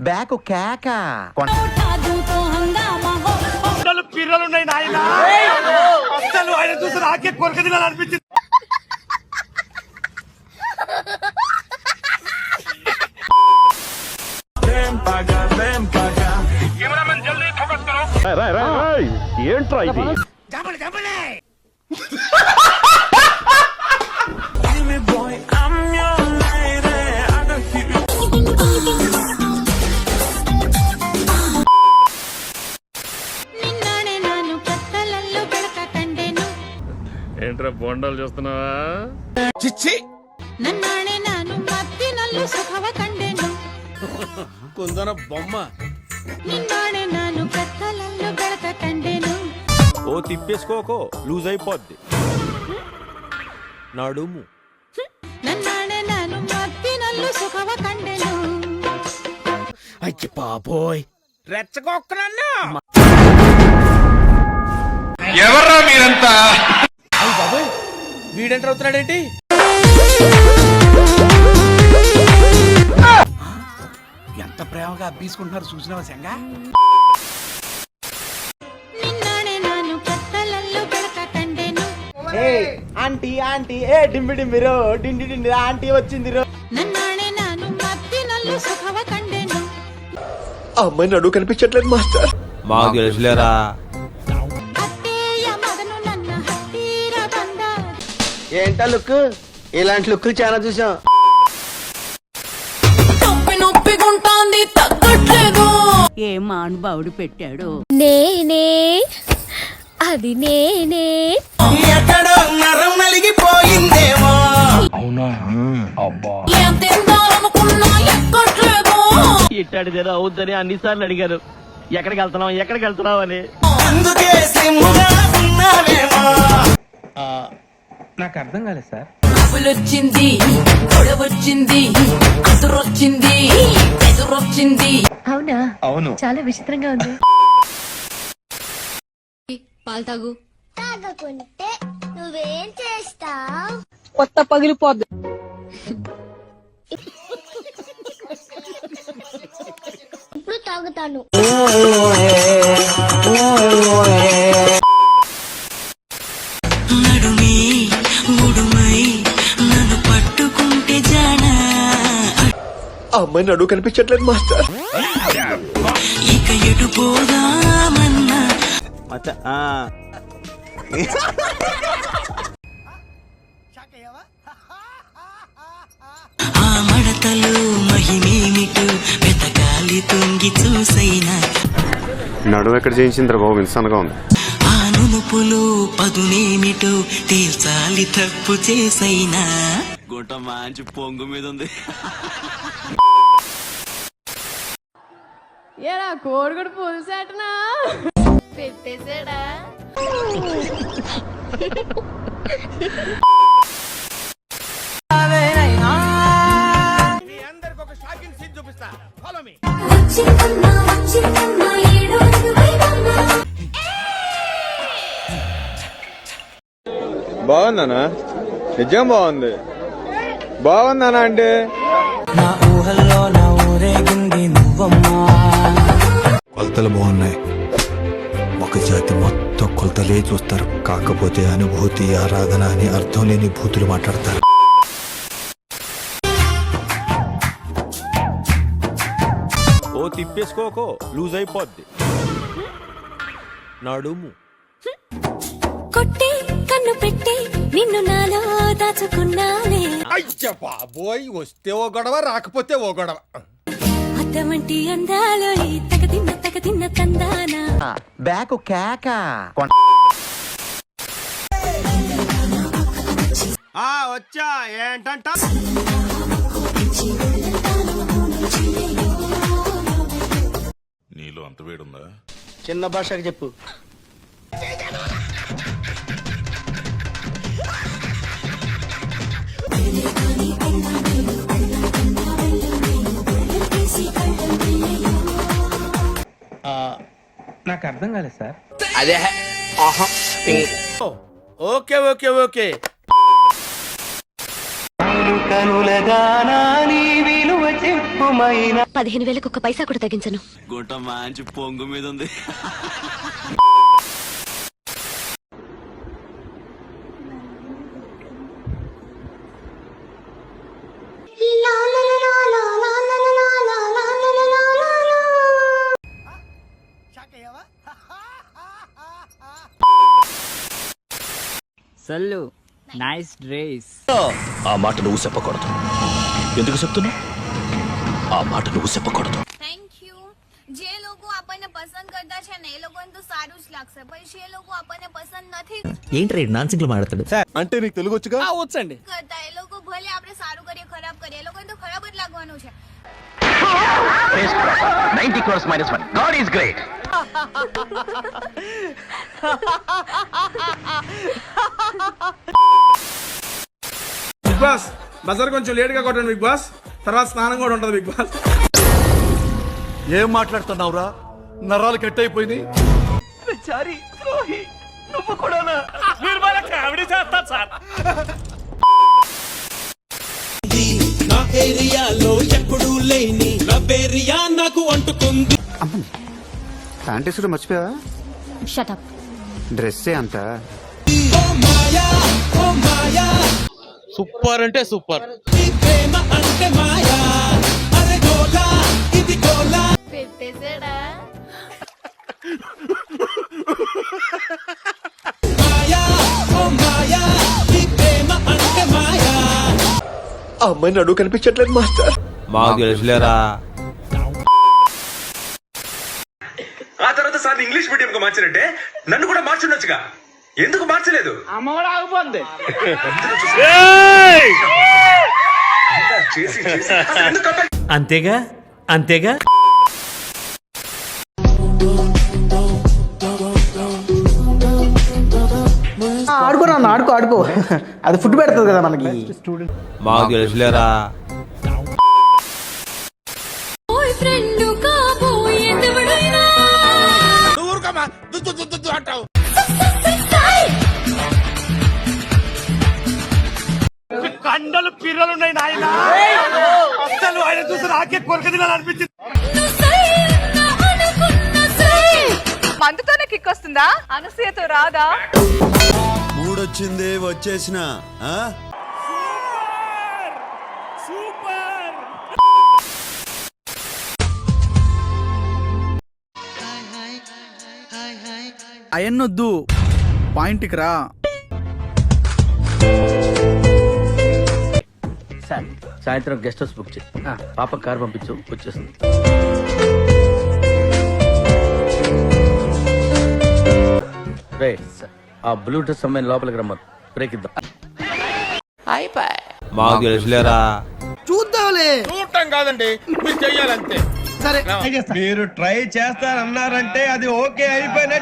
Back కేక పిల్లలున్నాయి నాయన అసలు ఆయన చూసి నాకే కొరక తినాలనిపించింది. ఏంట్రా ఇది? ఏంట్రా బొండాలు చూస్తున్నావా? చిచ్చి నన్నాడే నాను మత్తి నల్లు సుఖవ కండెను కుందన బొమ్మ నిన్నాడే నాను కత్తలల్లు గడక కండెను. ఓ తిప్పేసుకోకో లూజ్ అయిపోద్ది నడుము. నన్నాడే నాను మత్తి నల్లు సుఖవ కండెను. అయ్య బాబోయ్ రెచ్చగొక్కనన్నా ఎవర్రా మీరంతా? అయ్య బాబోయ్ వీడెంటర్ అవుతున్నాడేంటి? ఎంత ప్రేమగా అబ్బీసుకుంటున్నారు చూసినావా సంగా? నిన్నాడే నాను కత్తలల్లు గడక కండెను. ఆంటీ ఆంటీ ఏ డింబి డింబిరో డిండి డిండి ఆంటీ వచ్చింది రో. నన్నాడే నాను మత్తి నల్లు సుఖవ కండెను. అమ్మాయి నడువు కనిపించట్లేదు మాస్టర్. మాకు తెలుసులేరా. అత్తేయ మదను నన్న హత్తీర బంద. ఏంటా లుక్? ఇలాంటి లుక్లు చాలా చూసాం. నొప్పిగుంటాంది తగ్గట్లేదు. ఏ మానుభావుడు పెట్టాడు. నేనే అది నేనే. ఎక్కడో నరం నలిగిపోయిందేమో. ఏం తిందామనుకున్నా ఎక్కట్లేదు. ఇట్టాడిదేదో అవుద్దని అన్నిసార్లు అడిగారు. ఎక్కడికి వెళ్తున్నావు అని. అందుకే సిమ్ముగా ఉన్నావేమో. నాకు అర్థం కాలేదు సార్. కబులొచ్చింది గొడవొచ్చింది అదురొచ్చింది ఎదురొచ్చింది. అవునా? అవును. చాలా విచిత్రంగా ఉంది. పాలు తాగు. తాగకుంటే నువ్వేం చేస్తావ్? కొత్త పగిలిపోద్దు. ఇప్పుడు తాగుతాను. నడుమి ఉడుమై నన్ను పట్టుకుంటే జానా. అమ్మాయి నడువు కనిపించట్లేదు మాస్టర్. ఇక ఎటు పోదామన్నా. ఆ మడతలు మహిమేమిటు వెతకాలి తొంగి చూసైనా. నడుము ఎక్కడ చేయించిందిరా బాబు? ఇన్సాన్గా ఉంది. ఆ నునుపులు పదునేమిటో తేల్చాలి తప్పు చేసైనా. గుంట మంచి పొంగు మీద ఉంది. ఏరా కోడిగుడు పులుసేటనా పెట్టేసాడా? అందరికి ఒక షాకింగ్ సీన్ చూపిస్తా. Follow me. బాగుందనా? నిజం బాగుంది. బాగుందనా అంటే నా ఊహల్లో నా ఊరేగింది నువ్వమ్మా. కొలతలు బాగున్నాయి. ఒక జాతి మొత్తం కొలతలే చూస్తారు. కాకపోతే అనుభూతి ఆరాధన అని అర్థం లేని భూతులు మాట్లాడతారు. ఓ తిప్పేసుకోకో లూజ్ అయిపోద్ది నడుము. కొట్టి కన్ను పెట్టి నిన్ను నాలో దాచుకున్నానే. అయ్య బాబోయ్ వస్తే ఓ గొడవ రాకపోతే ఓ గొడవ. అద్దమంటి అందాలో తగదిన్న తందానా. బ్యాక్ కేక వచ్చా ఏంటంట? నీలో అంత వేడుందా? చిన్న భాషకు చెప్పు. నాకు అర్థం కాలేదు సార్. అదే ఓకే ఓకే ఓకే. కనులగానా నీ విలువ చెప్పు. 15,000 ఒక్క పైసా కూడా తగ్గించను. గుంట మంచి పొంగు మీద ఉంది. సల్లు నైస్ డ్రెస్. ఆ మాట నువ్వు చెప్పకూడదు. ఎందుకు చెప్తున్నా? ఆ మాట నువ్వు చెప్పకూడదు. Thank you. જે લોકો આપણને પસંદ કરતા છે ને એ લોકોને તો સારું જ લાગશે, પણ જે લોકો આપણને પસંદ નથી ఏంటి నాన్సింగ్ లో మాట్లాడతాడు అంటే నీకు తెలుగు వచ్చుగా? వచ్చండి. કરતા એ લોકો ભલે આપણે સારું કરીએ ખરાબ કરીએ, એ લોકોને તો ખરાબ જ લાગવાનું છે. 90 crores minus 1. God is great. Bigg Boss bazaar కొంచెం లేట్ గా కొట్టండి బిగ్ బాస్. తర్వాత స్నానం కూడా ఉంటది బిగ్ బాస్. ఏం మాట్లాడుతున్నావురా? నరాలు కట్ అయిపోయింది. మీరు బాగా కామెడీ చేస్తారు సార్. ప్యాంటీస్ కూడా మర్చిపోయావా? Shut up. డ్రెస్సే అంత. సూపర్ అంటే సూపర్. పెట్టేసాడా? ఆ అమ్మాయి నడువు కనిపించట్లేదు మాస్టర్. మాకు తెలుసులేరా. ఆ తర్వాత సార్ ఇంగ్లీష్ మీడియం కు మార్చారంటే నన్ను కూడా మార్చుండొచ్చుగా. ఎందుకు మార్చలేదు? అమ్మ కూడా ఆగిపోద్ది. చేసి చేసి అసలు ఎందుకు కంపల్ అంతేగా అంతేగా. ఆడుకోరా ఆడుకో ఆడుకో, అది ఫుడ్ పెడుతుంది కదా మనకి. మాకు తెలుసులేరా. బాయ్ ఫ్రెండ్ కాబోయే దేవుడైనా అంటావు. కండలు పిర్రలున్నాయి నాయన. అసలు ఆయన చూసి నాకే కొరక తినాలనిపించింది. మందుతోనే కిక్ వస్తుందా? అనసూయతో రాదా? మూడొచ్చింది వచ్చేసిన సూపర్. అయన్నొద్దు, పాయింట్కి రా. సార్ సాయంత్రం గెస్ట్ హౌస్ బుక్ చేయి. పాప కార్ పంపించు, వచ్చేస్తుంది. రే ఆ బ్లూ డ్రెస్ అమ్మాయిని లోపలికి రమ్మను. బ్రేక్ ఇద్దాం. మాకు తెలుసులేరా. చూద్దాంలే. చూడటం కాదండి, మీరు చెయ్యాలంతే. సరే మీరు ట్రై చేస్తారన్నారంటే అది ఓకే అయిపోయినట్టు.